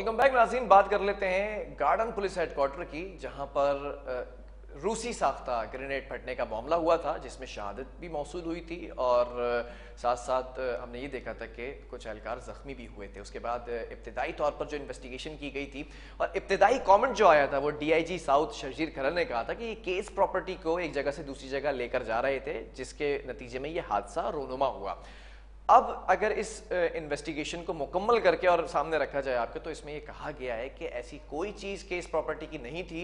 Welcome back नाज़रीन। बात कर लेते हैं गार्डन पुलिस हेडक्वार्टर की, जहां पर रूसी साख्ता ग्रेनेड फटने का मामला हुआ था, जिसमें शहादत भी मौसूद हुई थी और साथ साथ हमने ये देखा था कि कुछ एहलकार ज़ख्मी भी हुए थे। उसके बाद इब्तदाई तौर पर जो इन्वेस्टिगेशन की गई थी और इब्तदाई कमेंट जो आया था वो DIG साउथ शर्जील खरल ने कहा था कि ये केस प्रॉपर्टी को एक जगह से दूसरी जगह लेकर जा रहे थे, जिसके नतीजे में ये हादसा रोनुमा हुआ। अब अगर इस इन्वेस्टिगेशन को मुकम्मल करके और सामने रखा जाए आपके, तो इसमें ये कहा गया है कि ऐसी कोई चीज़ केस प्रॉपर्टी की नहीं थी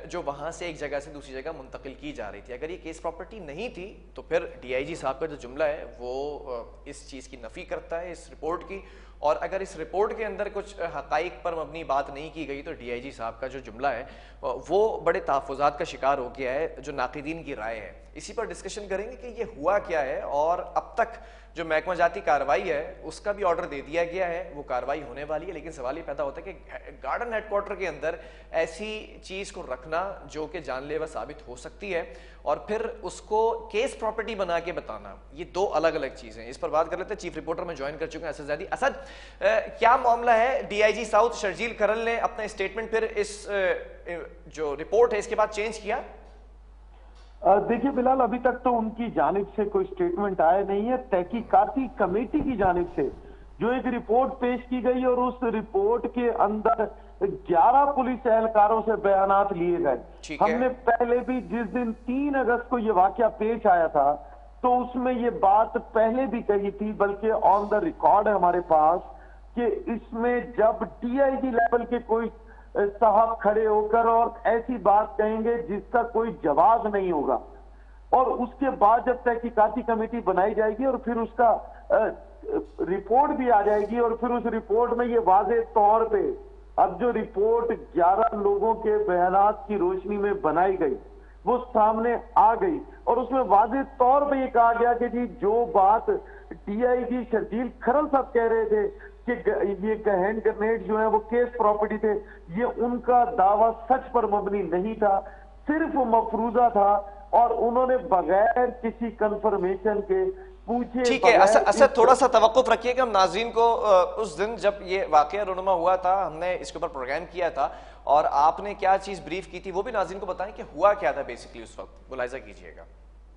जो वहाँ से एक जगह से दूसरी जगह मुंतकिल की जा रही थी। अगर ये केस प्रॉपर्टी नहीं थी तो फिर DIG साहब का जो जुमला है वो इस चीज़ की नफ़ी करता है, इस रिपोर्ट की। और अगर इस रिपोर्ट के अंदर कुछ हक़ाइक़ पर मबनी बात नहीं की गई तो DIG साहब का जो जुमला है वो बड़े तहफ़्फ़ुज़ात का शिकार हो गया है, जो नाक़िदीन की राय है। इसी पर डिस्कशन करेंगे कि ये हुआ क्या है और अब तक जो महकमा जाती कार्रवाई है उसका भी ऑर्डर दे दिया गया है, वो कार्रवाई होने वाली है। लेकिन सवाल ये पैदा होता है कि गार्डन हेडक्वार्टर के अंदर ऐसी चीज़ को रखना जो कि जानलेवा साबित हो सकती है और फिर उसको केस प्रॉपर्टी बना के बताना, ये दो अलग अलग चीज़ें हैं। इस पर बात कर लेते हैं। चीफ रिपोर्टर में ज्वाइन कर चुके हैं असद ज़ैदी। असद, क्या मामला है? DIG साउथ शर्जील खरल ने अपना स्टेटमेंट फिर इस जो रिपोर्ट है इसके बाद चेंज किया? देखिए बिलाल, अभी तक तो उनकी जानिब से कोई स्टेटमेंट आया नहीं है। तहकीकाती कमेटी की जानिब से जो एक रिपोर्ट पेश की गई और उस रिपोर्ट के अंदर 11 पुलिस एहलकारों से बयानात लिए गए। हमने पहले भी जिस दिन 3 अगस्त को ये वाकया पेश आया था तो उसमें ये बात पहले भी कही थी, बल्कि ऑन द रिकॉर्ड है हमारे पास, कि इसमें जब DIG लेवल के कोई साहब खड़े होकर और ऐसी बात कहेंगे जिसका कोई जवाब नहीं होगा, और उसके बाद जब तहकीकाती कमेटी बनाई जाएगी और फिर उसका रिपोर्ट भी आ जाएगी और फिर उस रिपोर्ट में ये वाज़ेह तौर पे, अब जो रिपोर्ट 11 लोगों के बयानात की रोशनी में बनाई गई वो सामने आ गई और उसमें वाज़ेह तौर पे ये कहा गया कि जी जो बात DIG शर्जील खरल साहब कह रहे थे कि ये हैंड ग्रेनेड जो है वो केस प्रॉपर्टी थे, ये उनका दावा सच पर मबनी नहीं था, सिर्फ मफरूजा था और उन्होंने बगैर किसी कंफर्मेशन के पूछे। ठीक है असद, थोड़ा सा तवक्कुफ रखिए कि हम नाज़रीन को उस दिन जब ये वाकया रोनुमा हुआ था, हमने इसके ऊपर प्रोग्राम किया था और आपने क्या चीज ब्रीफ की थी वो भी नाज़रीन को बताएं कि हुआ क्या था बेसिकली उस वक्त। मुलाहिजा कीजिएगा।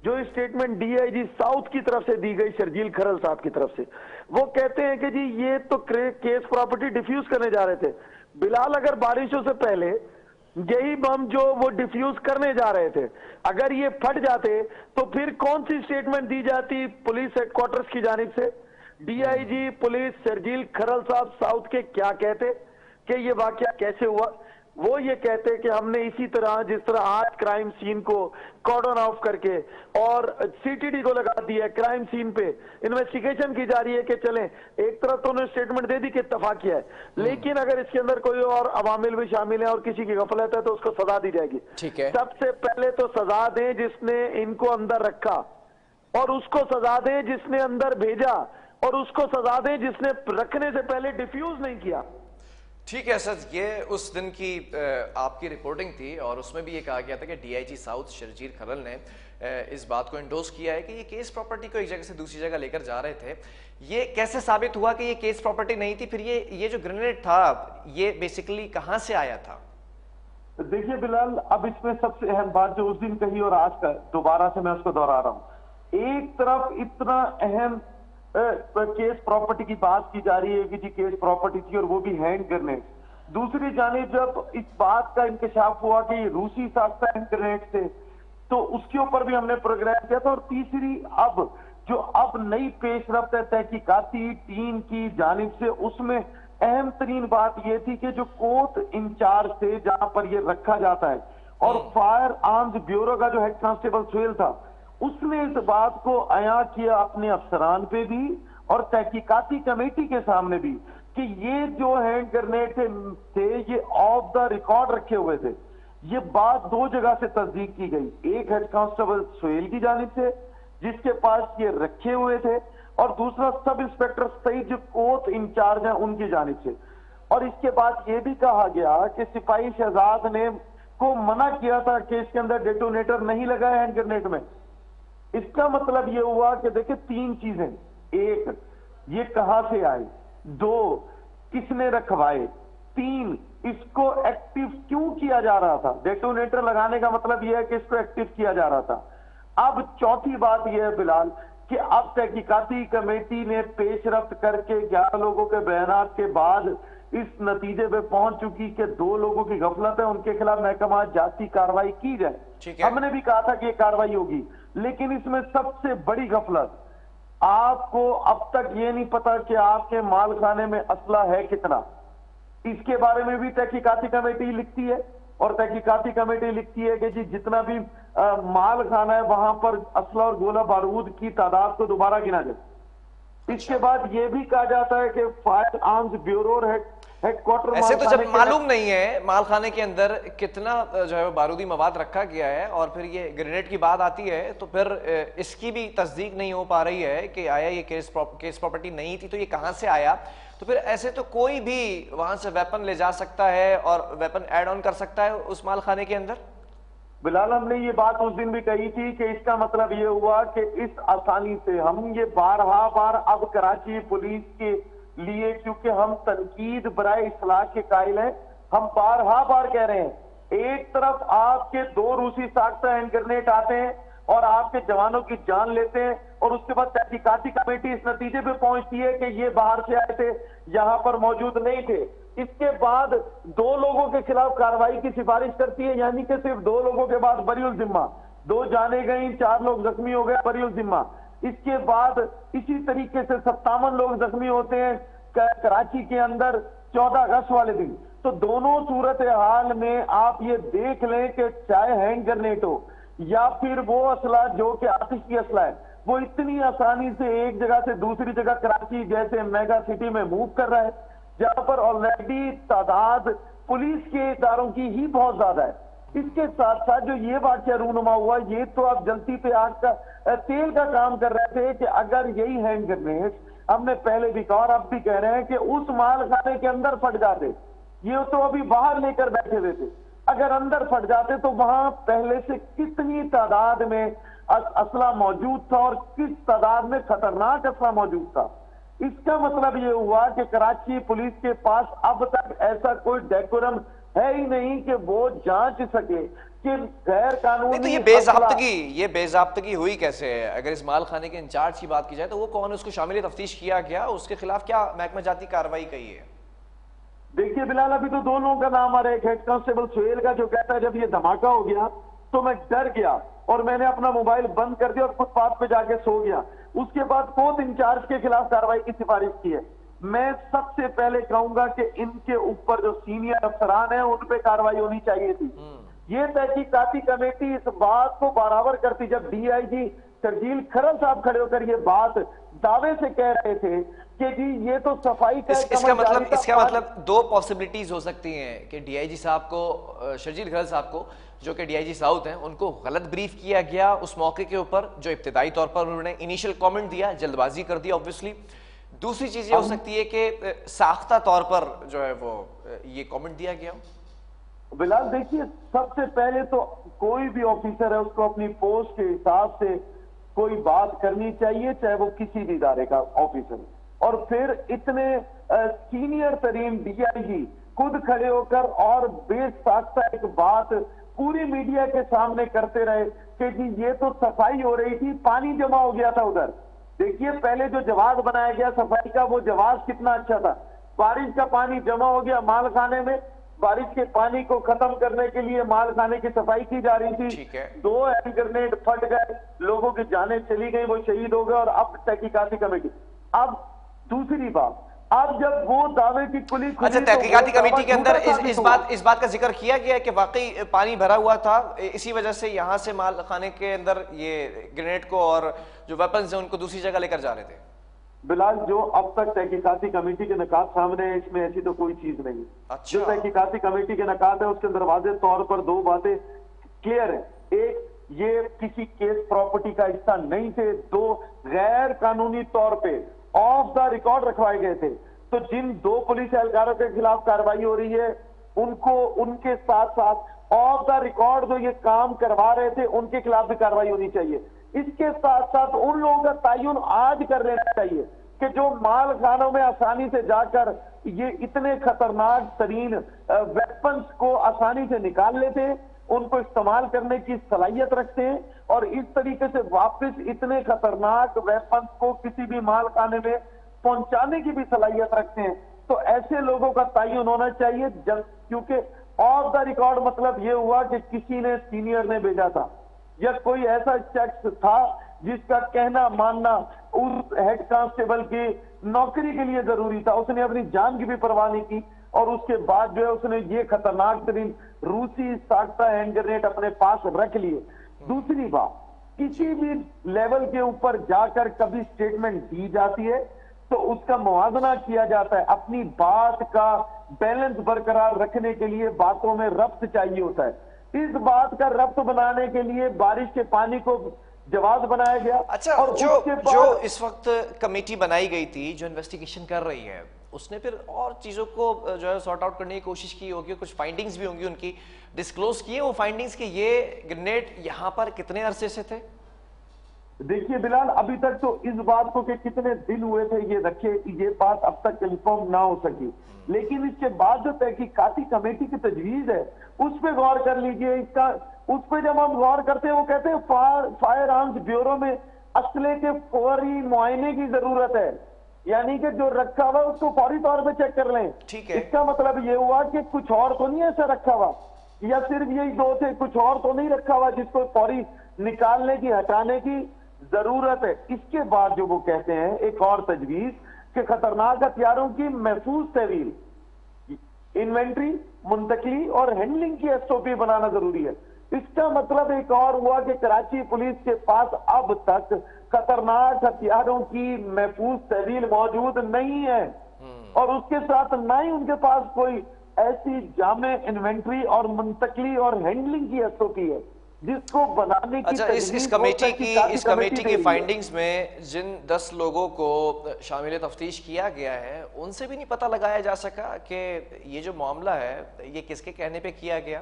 जो स्टेटमेंट DIG साउथ की तरफ से दी गई शर्जील खरल साहब की तरफ से, वो कहते हैं कि जी ये तो केस प्रॉपर्टी डिफ्यूज करने जा रहे थे। बिलाल, अगर बारिशों से पहले यही बम जो वो डिफ्यूज करने जा रहे थे अगर ये फट जाते तो फिर कौन सी स्टेटमेंट दी जाती पुलिस हेडक्वार्टर्स की जानिब से? DIG पुलिस शर्जील खरल साहब साउथ के क्या कहते कि ये वाकया कैसे हुआ? वो ये कहते कि हमने इसी तरह जिस तरह आज क्राइम सीन को कॉर्डन ऑफ करके और CTD को लगा दिया, क्राइम सीन पे इन्वेस्टिगेशन की जा रही है कि चलें, एक तरफ तो उन्होंने स्टेटमेंट दे दी कि इत्तफाक किया है, लेकिन अगर इसके अंदर कोई और अवामिल भी शामिल है और किसी की गफलत है तो उसको सजा दी जाएगी। ठीक है, सबसे पहले तो सजा दें जिसने इनको अंदर रखा और उसको सजा दें जिसने अंदर भेजा और उसको सजा दें जिसने रखने से पहले डिफ्यूज नहीं किया। ठीक है असद, ये उस दिन की आपकी रिपोर्टिंग थी और उसमें भी ये कहा गया था कि DIG साउथ शर्जील खरल ने इस बात को इंडोर्स किया है कि ये केस प्रॉपर्टी को एक जगह से दूसरी जगह लेकर जा रहे थे। ये कैसे साबित हुआ कि ये केस प्रॉपर्टी नहीं थी? फिर ये जो ग्रेनेड था ये बेसिकली कहां से आया था? देखिए बिलाल, अब इसमें सबसे अहम बात जो उस दिन कही और आज का दोबारा से मैं उसको दोहरा रहा हूं। एक तरफ इतना अहम केस प्रॉपर्टी की बात की जा रही है कि जी केस प्रॉपर्टी थी और वो भी हैंड ग्रेनेड, दूसरी जानिब जब इस बात का इंकशाफ हुआ कि रूसी साख्ता हैंड ग्रेनेड थे तो उसके ऊपर भी हमने प्रोग्राम किया था। और तीसरी अब नई पेशरफ्त है तहकीकाती टीम की जानिब से, उसमें अहम तरीन बात यह थी कि जो कोर्ट इंचार्ज थे जहां पर यह रखा जाता है और फायर आर्म्स ब्यूरो का जो हेड कांस्टेबल सुहेल था, उसने इस बात को आया किया अपने अफसरान पे भी और तहकीकाती कमेटी के सामने भी कि ये जो हैंड ग्रेनेड थे ये ऑफ द रिकॉर्ड रखे हुए थे। ये बात दो जगह से तस्दीक की गई, एक हेड कांस्टेबल सुहेल की जानिब से जिसके पास ये रखे हुए थे और दूसरा सब इंस्पेक्टर सईद जो कोर्ट इंचार्ज है उनकी जानिब से। और इसके बाद ये भी कहा गया कि सिपाही शहजाद ने को मना किया था कि इसके अंदर डेटोनेटर नहीं लगा है हैंड ग्रेनेड में। इसका मतलब यह हुआ कि देखिए 3 चीजें, एक ये कहां से आए, 2 किसने रखवाए, 3, इसको एक्टिव क्यों किया जा रहा था? डेटोनेटर लगाने का मतलब यह है कि इसको एक्टिव किया जा रहा था। अब चौथी बात यह है बिलाल कि अब तहकीकाती कमेटी ने पेशरफ्त करके 11 लोगों के बयानात के बाद इस नतीजे पे पहुंच चुकी कि 2 लोगों की गफलत है, उनके खिलाफ महकमा जाती कार्रवाई की जाए। हमने भी कहा था कि यह कार्रवाई होगी, लेकिन इसमें सबसे बड़ी गफलत, आपको अब तक ये नहीं पता कि आपके माल खाने में असला है कितना। इसके बारे में भी तहकीकाती कमेटी लिखती है, और तहकीकाती कमेटी लिखती है कि जी जितना भी माल खाना है वहां पर असला और गोला बारूद की तादाद को दोबारा गिना जाए। इसके बाद यह भी कहा जाता है कि फायर आर्म्स ब्यूरो और हेडक्वार्टर, ऐसे तो जब मालूम नहीं है माल खाने के अंदर कितना जो है बारूदी मवाद रखा गया है और फिर ये ग्रेनेड की बात आती है, तो फिर इसकी भी तस्दीक नहीं हो पा रही है कि आया ये केस प्रॉपर्टी नहीं थी तो ये कहां से आया। तो फिर ऐसे तो कोई भी वहां से वेपन ले जा सकता है और वेपन ऐड ऑन कर सकता है उस माल खाने के अंदर। बिलाल, हमने ये बात उस दिन भी कही थी कि इसका मतलब ये हुआ कि इस आसानी से हम ये बारहा बार अब कराची पुलिस के लिए, क्योंकि हम तनकीद बराए इस्लाह के कायल हैं, हम बारहा बार कह रहे हैं, एक तरफ आपके 2 रूसी साख्ता हैंड ग्रेनेड आते हैं और आपके जवानों की जान लेते हैं, और उसके बाद तहकीकाती कमेटी इस नतीजे पे पहुंचती है कि ये बाहर से आए थे, यहां पर मौजूद नहीं थे। इसके बाद 2 लोगों के खिलाफ कार्रवाई की सिफारिश करती है, यानी कि सिर्फ 2 लोगों के बाद बरीउल जिम्मा, 2 जाने गई, 4 लोग जख्मी हो गए, बरीउल जिम्मा। इसके बाद इसी तरीके से 57 लोग जख्मी होते हैं कराची के अंदर 14 अगस्त वाले दिन। तो दोनों सूरत हाल में आप ये देख लें कि चाहे हैंड ग्रेनेड हो या फिर वो असला जो कि आतिशी असला है, वो इतनी आसानी से एक जगह से दूसरी जगह कराची जैसे मेगा सिटी में मूव कर रहा है, जहां पर ऑलरेडी तादाद पुलिस के इदारों की ही बहुत ज्यादा है। इसके साथ साथ जो ये वाकया रूनुमा हुआ, ये तो आप जल्दी पे आग का तेल का काम कर रहे थे कि अगर यही हैंड ग्रेनेड, हमने पहले भी कहा और अब भी कह रहे हैं कि उस माल खाने के अंदर फट जाते, ये तो अभी बाहर लेकर बैठे हुए थे, अगर अंदर फट जाते तो वहां पहले से कितनी तादाद में असला मौजूद था और किस तादाद में खतरनाक असला मौजूद था। इसका मतलब यह हुआ कि कराची पुलिस के पास अब तक ऐसा कोई डेकोरम है ही नहीं कि वो जांच सके कि गैर कानूनी। तो ये बेजाब्तगी हुई कैसे है? अगर इस माल खाने के इंचार्ज की बात की जाए तो वो कौन है, उसको शामिल तफ्तीश किया गया, उसके खिलाफ क्या महकमा जाती कार्रवाई कही है? देखिए बिलाल, अभी तो 2 लोगों का नाम आ रहा है। एक हेड कांस्टेबल सुहेल का, जो कहता है जब ये धमाका हो गया तो मैं डर गया और मैंने अपना मोबाइल बंद कर दिया और फुटपाथ पे जाके सो गया। उसके बाद फोर्थ इंचार्ज के खिलाफ कार्रवाई की सिफारिश की है। मैं सबसे पहले कहूंगा कि इनके ऊपर जो सीनियर अफसरान हैं उन पे कार्रवाई होनी चाहिए थी। ये तहकीकाती कमेटी इस बात को बराबर करती, जब डीआईजी शर्जील खरल साहब खड़े होकर ये बात दावे से कह रहे थे कि जी ये तो सफाई का इसका मतलब 2 पॉसिबिलिटीज हो सकती हैं कि डीआईजी साहब को, शर्जील खरल साहब को, जो कि डीआईजी साउथ हैं, उनको गलत ब्रीफ किया गया उस मौके के ऊपर, जो इब्तिदाई तौर पर उन्होंने इनिशियल कमेंट दिया, जल्दबाजी कर दी ऑब्वियसली। दूसरी चीज ये हो सकती है कि साख्ता तौर पर जो है वो ये कमेंट दिया गया। बिलाल देखिए, सबसे पहले तो कोई भी ऑफिसर है उसको अपनी पोस्ट के हिसाब से कोई बात करनी चाहिए, चाहे वो किसी भी इदारे का ऑफिसर, और फिर इतने सीनियर तरीन डीआईजी खुद खड़े होकर और बेसाख्ता एक बात पूरी मीडिया के सामने करते रहे कि जी ये तो सफाई हो रही थी, पानी जमा हो गया था उधर। देखिए पहले जो जवाब बनाया गया सफाई का, वो जवाब कितना अच्छा था। बारिश का पानी जमा हो गया माल खाने में, बारिश के पानी को खत्म करने के लिए माल खाने की सफाई की जा रही थी। 2 हैंड ग्रेनेड फट गए, लोगों की जानें चली गई, वो शहीद हो गए। और अब तहकीकाती कमेटी, अब दूसरी बात, अब जब वो दावे की पुलिस, अच्छा तहकीकाती कमेटी के अंदर इस बात का जिक्र किया गया कि वाकई पानी भरा हुआ था, इसी वजह से यहां से माल खाने के अंदर ये ग्रेनेड को और जो वेपन्स हैं उनको दूसरी जगह लेकर जा रहे थे। बिलाल, जो अब तक तहकीकाती कमेटी के नकात सामने है, इसमें ऐसी तो कोई चीज नहीं। अच्छा। जो तहकीकाती कमेटी के नकात है उसके अंदर वाज़ेह तौर पर 2 बातें क्लियर है। एक, ये किसी केस प्रॉपर्टी का हिस्सा नहीं थे। 2, गैर कानूनी तौर पे ऑफ द रिकॉर्ड रखवाए गए थे। तो जिन 2 पुलिस एहलकारों के खिलाफ कार्रवाई हो रही है, उनको उनके साथ साथ ऑफ द रिकॉर्ड जो ये काम करवा रहे थे उनके खिलाफ भी कार्रवाई होनी चाहिए। इसके साथ साथ उन लोगों का तयन आज कर लेना चाहिए कि जो माल खानों में आसानी से जाकर ये इतने खतरनाक तरीन वेपन्स को आसानी से निकाल लेते हैं, उनको इस्तेमाल करने की सलाहियत रखते हैं और इस तरीके से वापस इतने खतरनाक वेपन्स को किसी भी माल खाने में पहुंचाने की भी सलाहियत रखते हैं। तो ऐसे लोगों का तयन होना चाहिए, क्योंकि ऑफ द रिकॉर्ड मतलब ये हुआ कि किसी ने सीनियर ने भेजा था या कोई ऐसा शख्स था जिसका कहना मानना उस हेड कांस्टेबल की नौकरी के लिए जरूरी था, उसने अपनी जान की भी परवाह नहीं की और उसके बाद जो है उसने ये खतरनाक तरीन रूसी साख्ता हैंड ग्रेनेड अपने पास रख लिए। दूसरी बात, किसी भी लेवल के ऊपर जाकर कभी स्टेटमेंट दी जाती है तो उसका मुआवजा किया जाता है। अपनी बात का बैलेंस बरकरार रखने के लिए बातों में रब्त चाहिए होता है। इस बात का रब्त बनाने के लिए बारिश के पानी को जवाब बनाया गया। अच्छा, और जो इस वक्त कमेटी बनाई गई थी जो इन्वेस्टिगेशन कर रही है, उसने फिर और चीजों को जो है सॉर्ट आउट करने की कोशिश की होगी, कुछ फाइंडिंग्स भी होंगी उनकी, डिस्क्लोज किए वो फाइंडिंग्स कि ये ग्रेनेड यहां पर कितने अरसे से थे? देखिए बिलाल, अभी तक तो इस बात को कि कितने दिन हुए थे ये रखे, ये बात अब तक कंफर्म ना हो सकी, लेकिन इसके बाद जो तहकीकाती कमेटी की तजवीज है उस पर गौर कर लीजिए। इसका उस पर जब हम गौर करते हैं, वो कहते हैं फायर आर्म्स ब्यूरो में असले के फौरी मुआयने की जरूरत है, यानी कि जो रखा हुआ उसको फौरी तौर पे चेक कर लें। ठीक है। इसका मतलब ये हुआ कि कुछ और तो नहीं ऐसा रखा हुआ, या सिर्फ यही दो थे, कुछ और तो नहीं रखा हुआ जिसको फौरी निकालने की हटाने की जरूरत है। इसके बाद जो वो कहते हैं एक और तजवीज कि खतरनाक हथियारों की महफूज तहवील, इन्वेंट्री, मुंतकली और हैंडलिंग की एसओपी बनाना जरूरी है। इसका मतलब एक और हुआ कि कराची पुलिस के पास अब तक खतरनाक हथियारों की महफूज तहवील मौजूद नहीं है और उसके साथ ना ही उनके पास कोई ऐसी जामे इन्वेंट्री और मुंतकली और हैंडलिंग की एसओपी है जिसको बनाने की। अच्छा, इस कमेटी की फाइंडिंग्स में जिन 10 लोगों को शामिल तफ्तीश किया गया है, उनसे भी नहीं पता लगाया जा सका कि ये जो मामला है ये किसके कहने पे किया गया?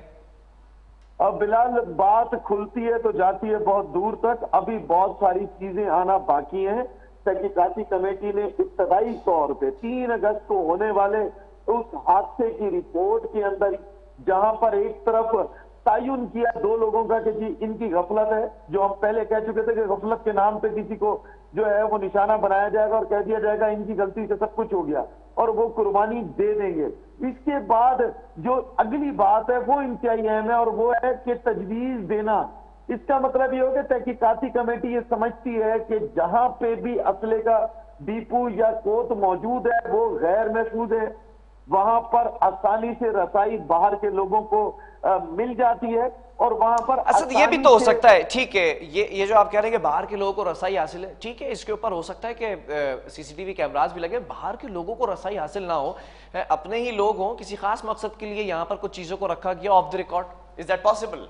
अब बिलाल, बात खुलती है तो जाती है बहुत दूर तक, अभी बहुत सारी चीजें आना बाकी हैं। तहकीकाती कमेटी ने इब्तदाई तौर पे 3 अगस्त को होने वाले उस हादसे की रिपोर्ट के अंदर, जहां पर एक तरफ तायुन किया 2 लोगों का कि जी इनकी गफलत है, जो हम पहले कह चुके थे कि गफलत के नाम पे किसी को जो है वो निशाना बनाया जाएगा और कह दिया जाएगा इनकी गलती से सब कुछ हो गया और वो कुर्बानी दे देंगे। इसके बाद जो अगली बात है वो इंतहाई अहम है और वो है कि तजवीज देना। इसका मतलब ये हो कि तहकीकाती कमेटी ये समझती है कि जहां पे भी असले का डीपू या कोत मौजूद है वो गैर महफूज है, वहां पर आसानी से रसाई बाहर के लोगों को मिल जाती है और वहां पर असद ये भी तो हो सकता है, ठीक है, ये जो आप कह रहे हैं कि बाहर के लोगों को रसाई हासिल है, ठीक है, इसके ऊपर हो सकता है कि सीसीटीवी कैमरास भी लगे, बाहर के लोगों को रसाई हासिल ना हो, अपने ही लोग हों, किसी खास मकसद के लिए यहाँ पर कुछ चीजों को रखा गया of the record, is that possible?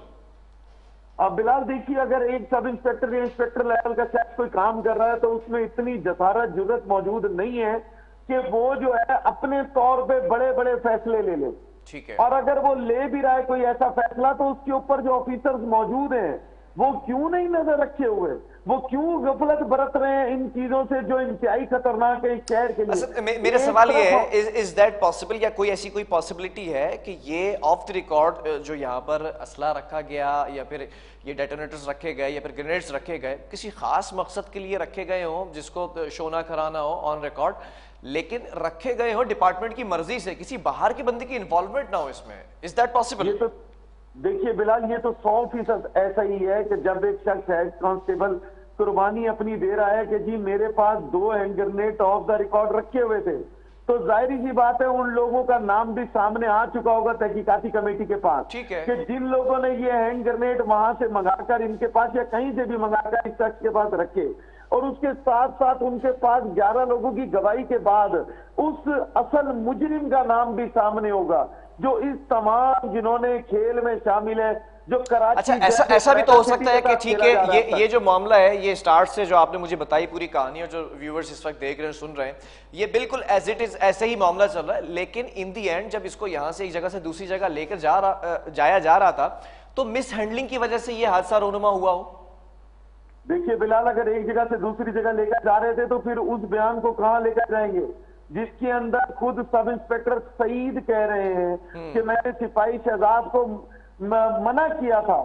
अब बिलाल देखिए, अगर एक सब इंस्पेक्टर या इंस्पेक्टर लेवल का शख्स कोई काम कर रहा है तो उसमें इतनी जसारत जुर्रत मौजूद नहीं है कि वो जो है अपने तौर पे बड़े बड़े फैसले ले ले। ठीक है। और अगर वो ले भी रहा है कोई ऐसा फैसला तो उसके ऊपर जो ऑफिसर्स मौजूद हैं वो क्यों नहीं नजर रखे हुए, वो क्यों गफलत बरत रहे हैं इन चीजों से जो इंतहाई खतरनाक है शहर के लिए। मेरा सवाल ये है, इज दैट पॉसिबल, या कोई ऐसी कोई पॉसिबिलिटी है कि ये ऑफ द रिकॉर्ड जो यहाँ पर असला रखा गया या फिर ये डेटोनेटर्स रखे गए या फिर ग्रेनेड्स रखे गए किसी खास मकसद के लिए रखे गए हों जिसको शो ना कराना हो ऑन रिकॉर्ड, लेकिन रखे गए हो डिपार्टमेंट की मर्जी से, किसी बाहर के बंदे की इन्वॉल्वमेंट ना हो इसमें, इज दैट पॉसिबल? ये तो देखिए बिलाल, ये तो 100% ऐसा ही है कि जब एक शख्स हेड कांस्टेबल कुर्बानी अपनी दे रहा है कि जी मेरे पास 2 hand grenade of the record रखे हुए थे, तो जाहिर सी बात है उन लोगों का नाम भी सामने आ चुका होगा तहकीकाती कमेटी के पास। ठीक है। कि जिन लोगों ने ये हैंड ग्रेनेड वहां से मंगाकर इनके पास या कहीं से भी मंगाकर इस शख्स के पास रखे, और उसके साथ साथ उनके पास 11 लोगों की गवाही के बाद उस असल मुजरिम का नाम भी सामने होगा जो इस तमाम जिन्होंने खेल में शामिल है, जो कराची। अच्छा, ऐसा भी तो हो सकता है कि ठीक है, ये जो मामला है ये स्टार्ट से जो आपने मुझे बताई पूरी कहानी और जो व्यूअर्स इस वक्त देख रहे हैं सुन रहे हैं, ये बिल्कुल एज इट इज ऐसे ही मामला चल रहा है, लेकिन इन दी एंड जब इसको यहाँ से एक जगह से दूसरी जगह लेकर जाया जा रहा था तो मिस हैंडलिंग की वजह से ये हादसा रोनुमा हुआ हो। देखिए बिलाल, अगर एक जगह से दूसरी जगह लेकर जा रहे थे तो फिर उस बयान को कहां लेकर जाएंगे? जिसके अंदर खुद सब इंस्पेक्टर सईद कह रहे हैं कि मैंने सिपाही शहजाद को मना किया था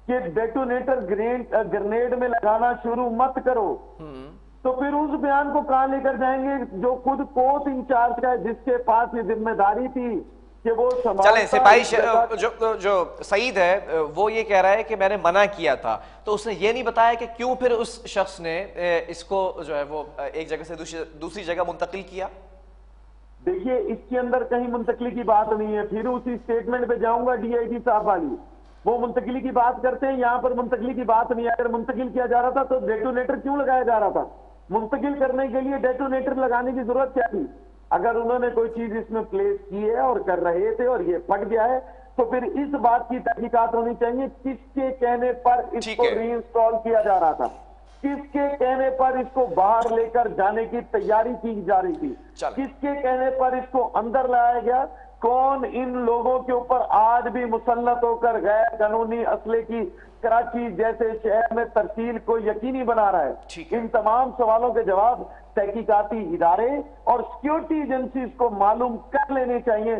कि डेटोनेटर ग्रेनेड में लगाना शुरू मत करो, तो फिर उस बयान को कहां लेकर जाएंगे जो खुद कोर्ट इंचार्ज का है, जिसके पास ये जिम्मेदारी थी कि वो चले सिपाही जो सईद है वो ये कह रहा है कि मैंने मना किया था, तो उसने ये नहीं बताया कि क्यों फिर उस शख्स ने इसको जो है वो एक जगह से दूसरी जगह मुंतकिल किया। देखिए इसके अंदर कहीं मुंतकली की बात नहीं है। फिर उसी स्टेटमेंट पे जाऊंगा डीआईजी साहब वाली, वो मुंतकली की बात करते हैं, यहाँ पर मुंतकली की बात नहीं है। अगर मुंतकिल किया जा रहा था तो डेटोनेटर क्यों लगाया जा रहा था? मुंतकिल करने के लिए डेटोनेटर लगाने की जरूरत क्या थी? अगर उन्होंने कोई चीज इसमें प्लेस की है और कर रहे थे और ये फट गया है, तो फिर इस बात की तहकीकात होनी चाहिए किसके कहने पर इसको रीइंस्टॉल किया जा रहा था, किसके कहने पर इसको बाहर लेकर जाने की तैयारी की जा रही थी, किसके कहने पर इसको अंदर लाया गया, कौन इन लोगों के ऊपर आज भी मुसल्लत होकर गैर कानूनी असले की कराची जैसे शहर में तरसील को यकीनी बना रहा है। इन तमाम सवालों के जवाब तहकीकाती इदारे और सिक्योरिटी एजेंसीज को मालूम कर लेने चाहिए,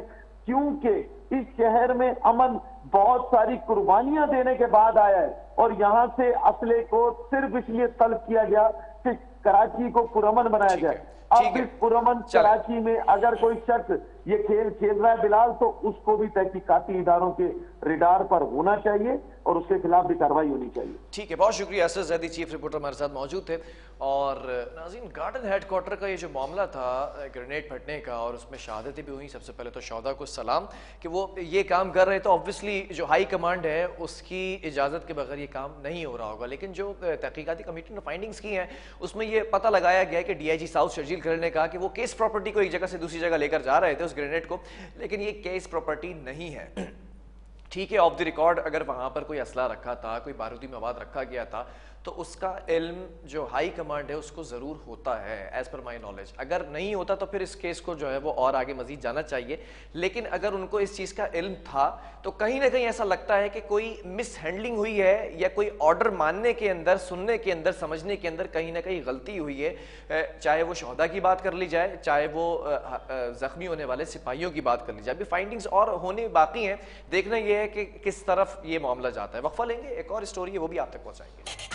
क्योंकि इस शहर में अमन बहुत सारी कुर्बानियां देने के बाद आया है और यहां से असले को सिर्फ इसलिए तलब किया गया कि कराची को पुरअमन बनाया जाए। अब इस पुरअमन कराची में अगर कोई शख्स ये खेल खेल रहा है बिलाल, तो उसको भी तहकीकाती इदारों के रिडार पर होना चाहिए और उसके खिलाफ भी कार्रवाई होनी चाहिए। ठीक है, बहुत शुक्रिया। असद ज़ैदी चीफ रिपोर्टर हमारे साथ मौजूद थे। और नाज़रीन, गार्डन हेडक्वार्टर का ये जो मामला था ग्रेनेड फटने का और उसमें शहादतें भी हुई, सबसे पहले तो शौदा को सलाम कि वो ये काम कर रहे थे। ऑब्वियसली जो हाई कमांड है उसकी इजाज़त के बगैर ये काम नहीं हो रहा होगा, लेकिन जो तहकीकाती कमेटी ने फाइंडिंग्स की हैं उसमें ये पता लगाया गया कि डीआईजी साउथ शर्जील खलील ने कहा कि वो केस प्रॉपर्टी को एक जगह से दूसरी जगह लेकर जा रहे थे उस ग्रेनेड को, लेकिन ये केस प्रॉपर्टी नहीं है। ठीक है, ऑफ द रिकॉर्ड अगर वहां पर कोई असला रखा था, कोई बारूदी मवाद रखा गया था, तो उसका इल्म जो हाई कमांड है उसको ज़रूर होता है एज़ पर माई नॉलेज। अगर नहीं होता तो फिर इस केस को जो है वो और आगे मजीद जाना चाहिए, लेकिन अगर उनको इस चीज़ का इल्म था तो कहीं ना कहीं ऐसा लगता है कि कोई मिस हैंडलिंग हुई है या कोई ऑर्डर मानने के अंदर, सुनने के अंदर, समझने के अंदर कहीं ना कहीं गलती हुई है। चाहे वो शहदा की बात कर ली जाए, चाहे वो ज़ख्मी होने वाले सिपाहियों की बात कर ली जाए, अभी फाइंडिंग्स और होने बाकी हैं। देखना यह है कि किस तरफ ये मामला जाता है। वक्फा लेंगे, एक और स्टोरी है वो भी आप तक पहुँचाएंगे।